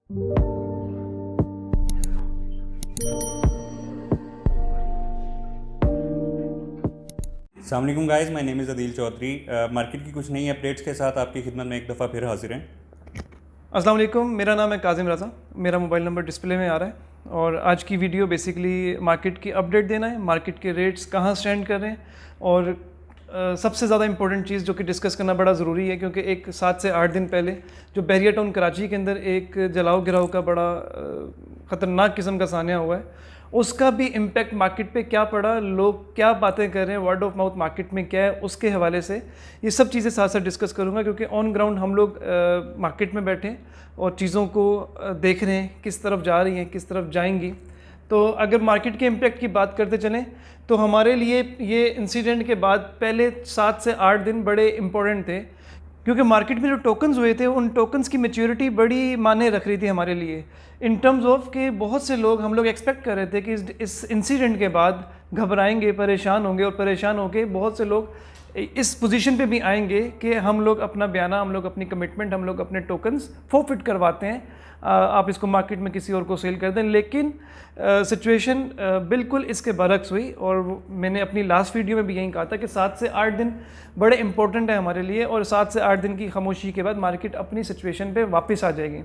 अस्सलाम वालेकुम guys, my name is Adeel Chaudhary. Market की कुछ नई अपडेट्स के साथ आपकी खिदमत में एक दफ़ा फिर हाजिर हैं। अस्सलाम वालेकुम, मेरा नाम है काजिम रज़ा। मेरा मोबाइल नंबर डिस्प्ले में आ रहा है और आज की वीडियो बेसिकली मार्केट की अपडेट देना है, मार्केट के रेट्स कहाँ स्टैंड कर रहे हैं और सबसे ज़्यादा इंपॉर्टेंट चीज़ जो कि डिस्कस करना बड़ा ज़रूरी है, क्योंकि एक 7 से 8 दिन पहले जो बैरिया टाउन कराची के अंदर एक जलाओ गिराओ का बड़ा ख़तरनाक किस्म का सानिया हुआ है, उसका भी इम्पैक्ट मार्केट पे क्या पड़ा, लोग क्या बातें कर रहे हैं, वर्ड ऑफ माउथ मार्केट में क्या है, उसके हवाले से ये सब चीज़ें साथ साथ डिस्कस करूँगा। क्योंकि ऑन ग्राउंड हम लोग मार्केट में बैठे और चीज़ों को देख रहे हैं किस तरफ जा रही हैं, किस तरफ जाएंगी। तो अगर मार्केट के इम्पैक्ट की बात करते चलें तो हमारे लिए ये इंसिडेंट के बाद पहले 7 से 8 दिन बड़े इम्पोर्टेंट थे, क्योंकि मार्केट में जो टोकन्स हुए थे उन टोकन्स की मैच्योरिटी बड़ी मायने रख रही थी हमारे लिए, इन टर्म्स ऑफ कि बहुत से लोग हम लोग एक्सपेक्ट कर रहे थे कि इस इंसिडेंट के बाद घबराएंगे, परेशान होंगे और परेशान होकर बहुत से लोग इस पोजीशन पे भी आएंगे कि हम लोग अपना बयाना, हम लोग अपनी कमिटमेंट, हम लोग अपने टोकन्स फोरफिट करवाते हैं, आप इसको मार्केट में किसी और को सेल कर दें। लेकिन सिचुएशन बिल्कुल इसके बरक्स हुई और मैंने अपनी लास्ट वीडियो में भी यही कहा था कि 7 से 8 दिन बड़े इंपॉर्टेंट है हमारे लिए और 7 से 8 दिन की खामोशी के बाद मार्केट अपनी सिचुएशन पे वापस आ जाएगी।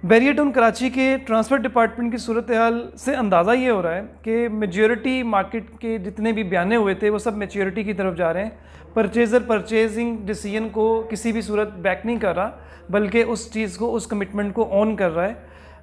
बैरिया टाउन कराची के ट्रांसफ़र डिपार्टमेंट की सूरत हाल से अंदाज़ा ये हो रहा है कि मेजॉरिटी मार्केट के जितने भी बयाने हुए थे वो सब मेच्योरिटी की तरफ जा रहे हैं। परचेज़र परचेजिंग डिसीजन को किसी भी सूरत बैक नहीं कर रहा, बल्कि उस चीज़ को, उस कमिटमेंट को ऑन कर रहा है।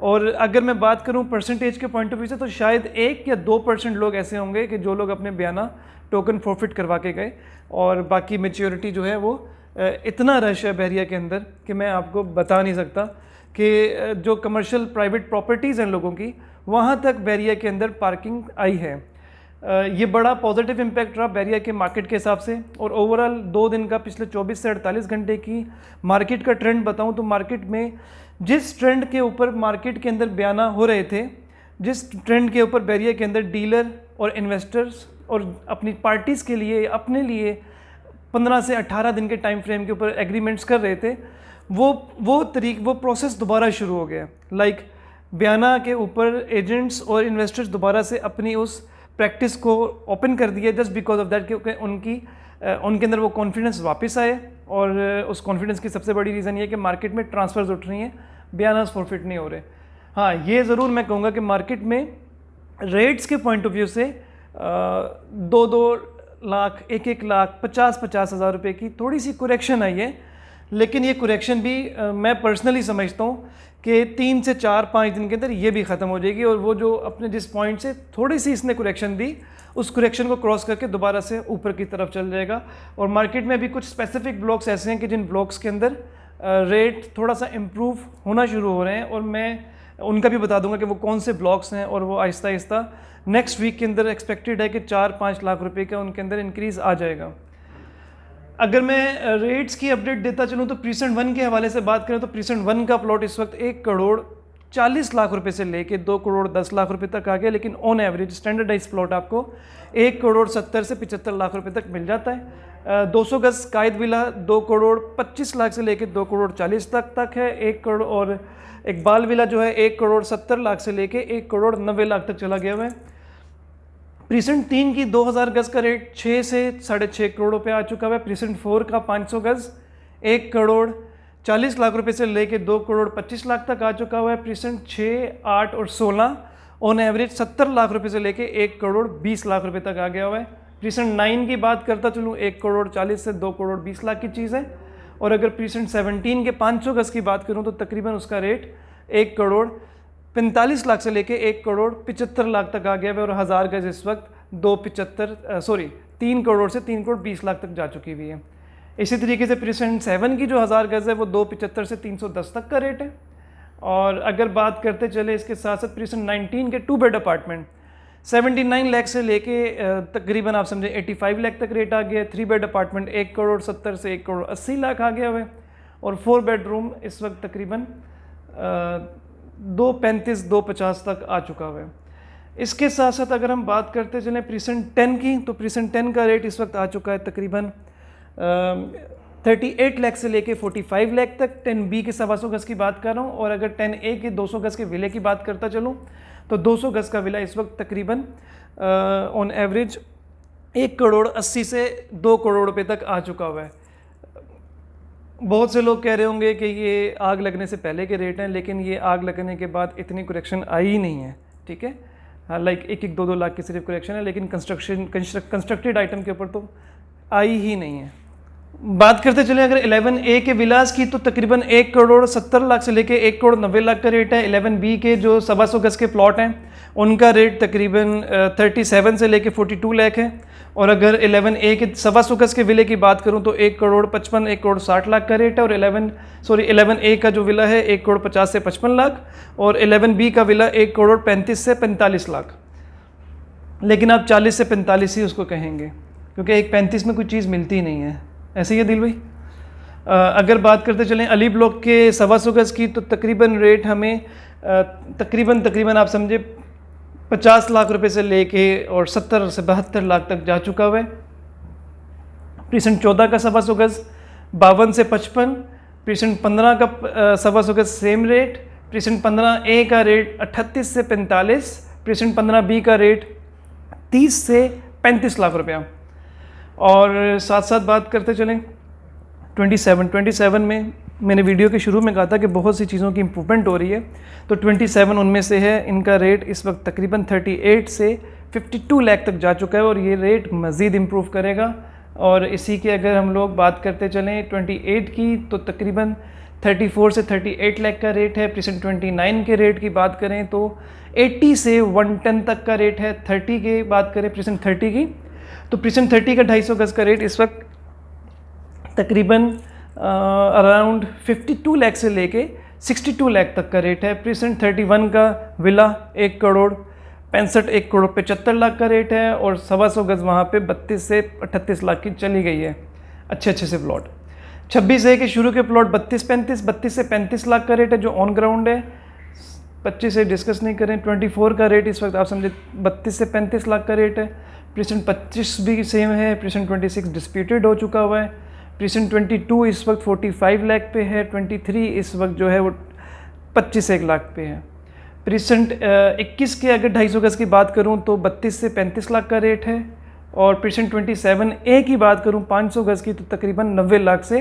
और अगर मैं बात करूं परसेंटेज के पॉइंट ऑफ व्यू से तो शायद 1 या 2% लोग ऐसे होंगे कि जो लोग अपने बयाना टोकन फॉरफिट करवा के गए, और बाकी मेच्योरिटी जो है वो इतना रश है बहरिया के अंदर कि मैं आपको बता नहीं सकता कि जो कमर्शियल प्राइवेट प्रॉपर्टीज़ हैं लोगों की, वहाँ तक बैरिया के अंदर पार्किंग आई है। ये बड़ा पॉजिटिव इम्पैक्ट रहा बैरिया के मार्केट के हिसाब से। और ओवरऑल 2 दिन का, पिछले 24 से 48 घंटे की मार्केट का ट्रेंड बताऊं तो मार्केट में जिस ट्रेंड के ऊपर मार्केट के अंदर बयाना हो रहे थे, जिस ट्रेंड के ऊपर बैरिया के अंदर डीलर और इन्वेस्टर्स और अपनी पार्टीज़ के लिए, अपने लिए 15 से 18 दिन के टाइम फ्रेम के ऊपर एग्रीमेंट्स कर रहे थे, वो प्रोसेस दोबारा शुरू हो गया। बयाना के ऊपर एजेंट्स और इन्वेस्टर्स दोबारा से अपनी उस प्रैक्टिस को ओपन कर दिया, जस्ट बिकॉज ऑफ दैट, क्योंकि उनके अंदर वो कॉन्फिडेंस वापस आए। और उस कॉन्फिडेंस की सबसे बड़ी रीज़न ये है कि मार्केट में ट्रांसफ़र्स उठ रही हैं, बयानास फॉरफिट नहीं हो रहे। हाँ, ये ज़रूर मैं कहूँगा कि मार्केट में रेट्स के पॉइंट ऑफ व्यू से 2-2 लाख, 1-1 लाख, 50-50 हज़ार रुपये की थोड़ी सी कुरेक्शन आई है। लेकिन ये कुरेक्शन भी मैं पर्सनली समझता हूँ कि 3 से 4-5 दिन के अंदर ये भी ख़त्म हो जाएगी, और वो जो अपने जिस पॉइंट से थोड़ी सी इसने कुरेक्शन दी, उस कुरेक्शन को क्रॉस करके दोबारा से ऊपर की तरफ चल जाएगा। और मार्केट में भी कुछ स्पेसिफिक ब्लॉक्स ऐसे हैं कि जिन ब्लॉक्स के अंदर रेट थोड़ा सा इम्प्रूव होना शुरू हो रहे हैं, और मैं उनका भी बता दूंगा कि वो कौन से ब्लॉक्स हैं। और वो आहिस्ता आहिस्ता नेक्स्ट वीक के अंदर एक्सपेक्टेड है कि 4-5 लाख रुपये का उनके अंदर इंक्रीज़ आ जाएगा। अगर मैं रेट्स की अपडेट देता चलूँ तो प्रीसेंट 1 के हवाले से बात करें तो प्रीसेंट 1 का प्लॉट इस वक्त 1 करोड़ 40 लाख रुपए से लेके 2 करोड़ 10 लाख रुपए तक आ गया। लेकिन ऑन एवरेज स्टैंडर्डाइज प्लॉट आपको 1 करोड़ 70 से 75 लाख रुपए तक मिल जाता है। 200 गज कायद विला 2 करोड़ 25 लाख से लेके 2 करोड़ 40 तक है। 1 करोड़ और इकबाल विला जो है 1 करोड़ 70 लाख से लेके 1 करोड़ 90 लाख तक चला गया हुआ है। प्रीसेंट 3 की 2000 गज का रेट 6 से 6.5 करोड़ रुपये आ चुका है। प्रीसेंट 4 का 500 गज 1 करोड़ 40 लाख रुपए से लेके 2 करोड़ 25 लाख तक आ चुका हुआ है। प्रीसेंट 6, 8 और 16 ऑन एवरेज 70 लाख रुपए से लेके 1 करोड़ 20 लाख रुपए तक आ गया हुआ है। प्रीसेंट 9 की बात करता चलूँ 1 करोड़ 40 से 2 करोड़ 20 लाख की चीज़ है। और अगर प्रीसेंट 17 के 500 गज की बात करूँ तो तकरीबन उसका रेट 1 करोड़ 45 लाख से लेके 1 करोड़ 75 लाख तक आ गया है। और 1000 गज इस वक्त 3 करोड़ से 3 करोड़ 20 लाख तक जा चुकी हुई है। इसी तरीके से प्रीसेंट 7 की जो 1000 गज है वो 275 से 310 तक का रेट है। और अगर बात करते चले इसके साथ साथ प्रीसेंट 19 के 2 बेड अपार्टमेंट 79 लाख से लेके तकरीबन आप समझे 85 लाख तक रेट आ गया। 3 बेड अपार्टमेंट 1 करोड़ 70 से 1 करोड़ 80 लाख आ गया हुआ है। और 4 बेडरूम इस वक्त तकरीबन 235 250 तक आ चुका हुआ है। इसके साथ साथ अगर हम बात करते चलें प्रीसेंट 10 की, तो प्रीसेंट 10 का रेट इस वक्त आ चुका है तकरीबन 38 लाख से लेके 45 लाख तक 10B के 125 गज़ की बात कर रहा हूँ। और अगर 10A के 200 गज़ के विले की बात करता चलूँ तो 200 गज़ का विला इस वक्त तकरीबन ऑन एवरेज 1 करोड़ 80 से 2 करोड़ रुपए तक आ चुका हुआ है। बहुत से लोग कह रहे होंगे कि ये आग लगने से पहले के रेट हैं, लेकिन ये आग लगने के बाद इतनी करेक्शन आई ही नहीं है, ठीक है। हाँ, लाइक 1-2 लाख की सिर्फ करेक्शन है, लेकिन कंस्ट्रक्टेड आइटम के ऊपर तो आई ही नहीं है। बात करते चले अगर 11A के विलास की, तो तकरीबन 1 करोड़ 70 लाख से लेके 1 करोड़ 90 लाख का रेट है। 11B के जो 125 गज़ के प्लॉट हैं उनका रेट तकरीबन 37 से लेके 42 लाख है। और अगर 11A के 125 गज़ के विले की बात करूं तो 1 करोड़ 55 1 करोड़ 60 लाख का रेट है। और 11A का जो विला है 1 करोड़ 50 से 55 लाख, और 11B का विला 1 करोड़ 35 से 45 लाख। लेकिन आप 40 से 45 ही उसको कहेंगे, क्योंकि एक 35 में कोई चीज़ मिलती ही नहीं है। ऐसे ही है दिल भाई। अगर बात करते चलें अली ब्लॉक के 125 गज़ की, तो तकरीबन रेट हमें तकरीबन आप समझे 50 लाख रुपए से लेके और 70 से 72 लाख तक जा चुका हुआ है। प्रीसेंट 14 का 125 गज़ 52 से 55, प्रीसेंट 15 का 125 गज़ सेम रेट, प्रीसेंट 15A का रेट 38 से 45, प्रीसेंट 15B का रेट 30 से 35 लाख रुपया। और साथ साथ बात करते चलें 27 में मैंने वीडियो के शुरू में कहा था कि बहुत सी चीज़ों की इम्प्रूवमेंट हो रही है, तो 27 उनमें से है। इनका रेट इस वक्त तकरीबन 38 से 52 लाख तक जा चुका है, और ये रेट मज़ीद इम्प्रूव करेगा। और इसी के अगर हम लोग बात करते चलें 28 की, तो तकरीबन 34 से 38 लाख का रेट है। प्रीसेंट 29 के रेट की बात करें तो 80 से 110 तक का रेट है। 30 की बात करें प्रीसेंट 30 की, तो प्रीसेंट 30 का 250 गज़ का रेट इस वक्त तकरीबन अराउंड 52 लाख से लेके 62 लाख तक का रेट है। प्रीसेंट 31 का विला 1 करोड़ 65 1 करोड़ 75 लाख का रेट है, और 125 गज़ वहाँ पे 32 से 38 लाख की चली गई है अच्छे से प्लॉट। 26A के शुरू के प्लॉट 32 से 35 लाख का रेट है जो ऑन ग्राउंड है। 25 से डिस्कस नहीं करें। 24 का रेट इस वक्त आप समझे 32 से 35 लाख का रेट है। प्रीसेंट 25 भी सेम है। प्रीसेंट 26 डिस्प्यूटेड हो चुका हुआ है। प्रीसेंट 22 इस वक्त 45 लाख पे है। 23 इस वक्त जो है वो 25 लाख पे है। प्रीसेंट 21 के अगर 250 गज़ की बात करूं तो 32 से 35 लाख का रेट है। और प्रीसेंट 27A की बात करूं 500 गज़ की तो तकरीबन 90 लाख से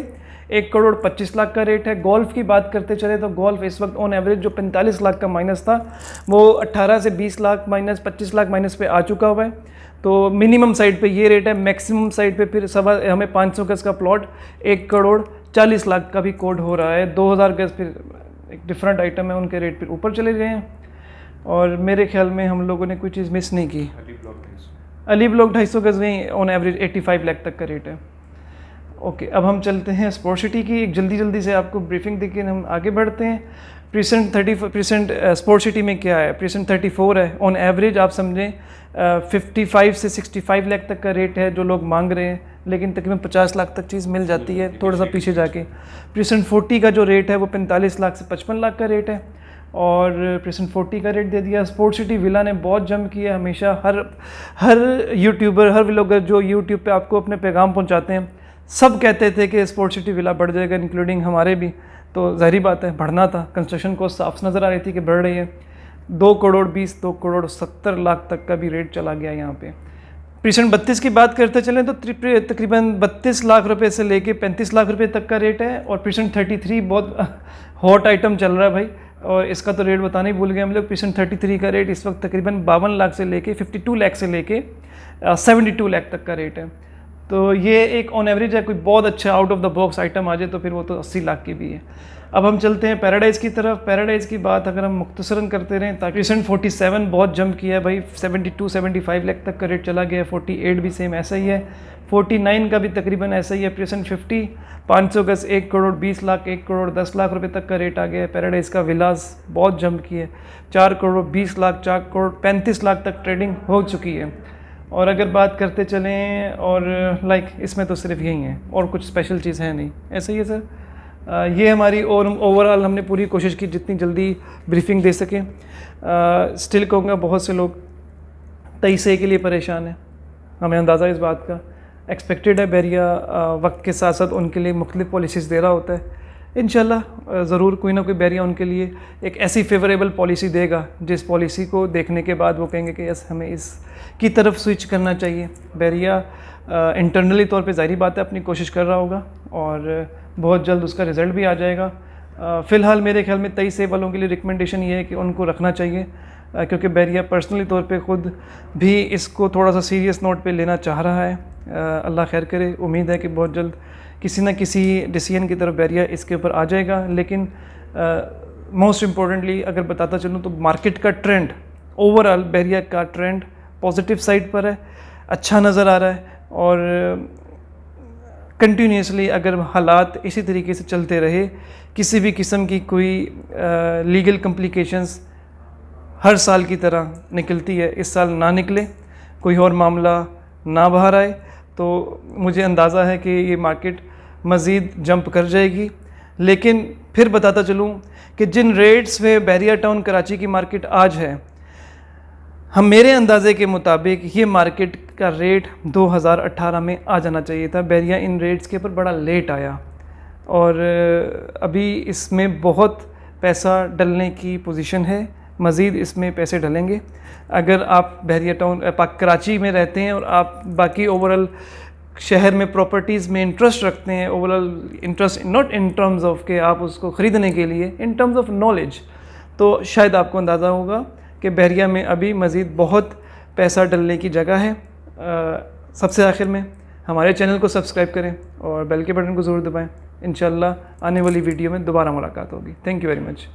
1 करोड़ 25 लाख का रेट है। गोल्फ की बात करते चले तो गोल्फ इस वक्त ऑन एवरेज जो 45 लाख का माइनस था वो 18 से 20 लाख माइनस 25 लाख माइनस पे आ चुका हुआ है। तो मिनिमम साइड पे ये रेट है। मैक्सिमम साइड पे फिर हमें 500 गज़ का प्लॉट 1 करोड़ 40 लाख का भी कोड हो रहा है। 2000 गज़ फिर एक डिफरेंट आइटम है, उनके रेट फिर ऊपर चले गए हैं। और मेरे ख्याल में हम लोगों ने कोई चीज़ मिस नहीं की। अली ब्लॉक 250 गज़ नहीं, ऑन एवरेज 85 लाख तक का रेट है। ओके, अब हम चलते हैं स्पोर्ट सिटी की। एक जल्दी से आपको ब्रीफिंग देके हम आगे बढ़ते हैं। प्रीसेंट स्पोर्ट सिटी में क्या है? प्रीसेंट 34 है। ऑन एवरेज आप समझें 55 से 65 लाख तक का रेट है जो लोग मांग रहे हैं, लेकिन तकरीबन 50 लाख तक चीज़ मिल जाती है थोड़ा सा पीछे जाके। प्रीसेंट 40 का जो रेट है वो 45 लाख से 55 लाख का रेट है। और प्रीसेंट 40 का रेट दे दिया। स्पोर्ट सिटी विला ने बहुत जम किया। हमेशा हर यूट्यूबर, हर व्लॉगर जो यूट्यूब पे आपको अपने पैगाम पहुंचाते हैं, सब कहते थे कि स्पोर्ट सिटी विला बढ़ जाएगा, इंक्लूडिंग हमारे भी। तो जाहिर बात है बढ़ना था। कंस्ट्रक्शन कॉस्ट साफ नज़र आ रही थी कि बढ़ रही है। 2 करोड़ 20, 2 करोड़ 70 लाख तक का भी रेट चला गया यहाँ पे। प्रीसेंट 32 की बात करते चलें तो तकरीबन 32 लाख रुपए से लेके 35 लाख रुपए तक का रेट है। और प्रीसेंट 33 बहुत हॉट आइटम चल रहा है भाई, और इसका तो रेट बताना ही भूल गए हम लोग। प्रीसेंट 33 का रेट इस वक्त तकरीबन 52 लाख से लेके 52 लाख से लेके 72 लाख तक का रेट है। तो ये एक ऑन एवरेज है। कोई बहुत अच्छा out of the box item आ जाए तो फिर वो तो 80 लाख की भी है। अब हम चलते हैं पैराडाइज़ की तरफ। पैराडाइज़ की बात अगर हम मुख्तसरन करते रहें, ताकि प्रीसेंट 47 बहुत जंप किया है भाई, 72-75 लाख तक का रेट चला गया। 48 भी सेम ऐसा ही है। 49 का भी तकरीबन ऐसा ही है। प्रीसेंट 50 500 गज़ 1 करोड़ 20 लाख 1 करोड़ 10 लाख रुपए तक का रेट आ गया है। पैराडाइज़ का विलास बहुत जंप किया है। 4 करोड़ 20 लाख 4 करोड़ 35 लाख तक ट्रेडिंग हो चुकी है। और अगर बात करते चलें और इसमें तो सिर्फ यही है और कुछ स्पेशल चीज़ है नहीं। ऐसा ही है सर। ये हमारी ओवरऑल हमने पूरी कोशिश की जितनी जल्दी ब्रीफिंग दे सकें। स्टिल कहूँगा बहुत से लोग 23A के लिए परेशान हैं, हमें अंदाज़ा इस बात का। एक्सपेक्टेड है। बहरिया वक्त के साथ साथ उनके लिए मुख्तलिफ पॉलिसीज़ दे रहा होता है। इंशाल्लाह ज़रूर कोई ना कोई बहरिया उनके लिए एक ऐसी फेवरेबल पॉलिसी देगा जिस पॉलिसी को देखने के बाद वो कहेंगे कि यस हमें इसकी तरफ स्विच करना चाहिए। बहरिया इंटरनली तौर पे ज़ाहिर बात है अपनी कोशिश कर रहा होगा और बहुत जल्द उसका रिज़ल्ट भी आ जाएगा। फ़िलहाल मेरे ख्याल में 23 सेब वालों के लिए रिकमेंडेशन ये है कि उनको रखना चाहिए, क्योंकि बहरिया पर्सनली तौर पे ख़ुद भी इसको थोड़ा सा सीरियस नोट पे लेना चाह रहा है। अल्लाह खैर करे, उम्मीद है कि बहुत जल्द किसी न किसी डिसीजन की तरफ बहरिया इसके ऊपर आ जाएगा। लेकिन मोस्ट इम्पोर्टेंटली अगर बताता चलूँ तो मार्केट का ट्रेंड, ओवरऑल बहरिया का ट्रेंड पॉजिटिव साइड पर है, अच्छा नज़र आ रहा है। और कंटिन्यूसली अगर हालात इसी तरीके से चलते रहे, किसी भी किस्म की कोई लीगल कम्प्लिकेशंस हर साल की तरह निकलती है, इस साल ना निकले, कोई और मामला ना बाहर आए, तो मुझे अंदाज़ा है कि ये मार्केट मज़ीद जंप कर जाएगी। लेकिन फिर बताता चलूँ कि जिन रेट्स में बहरिया टाउन कराची की मार्केट आज है, हम मेरे अंदाज़े के मुताबिक ये मार्केट का रेट 2018 में आ जाना चाहिए था। बहरिया इन रेट्स के ऊपर बड़ा लेट आया और अभी इसमें बहुत पैसा डलने की पोजीशन है, मज़ीद इसमें पैसे डलेंगे। अगर आप बहरिया टाउन कराची में रहते हैं और आप बाकी ओवरऑल शहर में प्रॉपर्टीज़ में इंटरेस्ट रखते हैं, overall interest not in terms of कि आप उसको ख़रीदने के लिए, इन टर्म्स ऑफ नॉलेज, तो शायद आपको अंदाज़ा होगा कि बहरिया में अभी मज़ीद बहुत पैसा डलने की जगह है। सबसे आखिर में हमारे चैनल को सब्सक्राइब करें और बेल के बटन को ज़रूर दबाएं। इंशाल्लाह आने वाली वीडियो में दोबारा मुलाकात होगी। Thank you very much.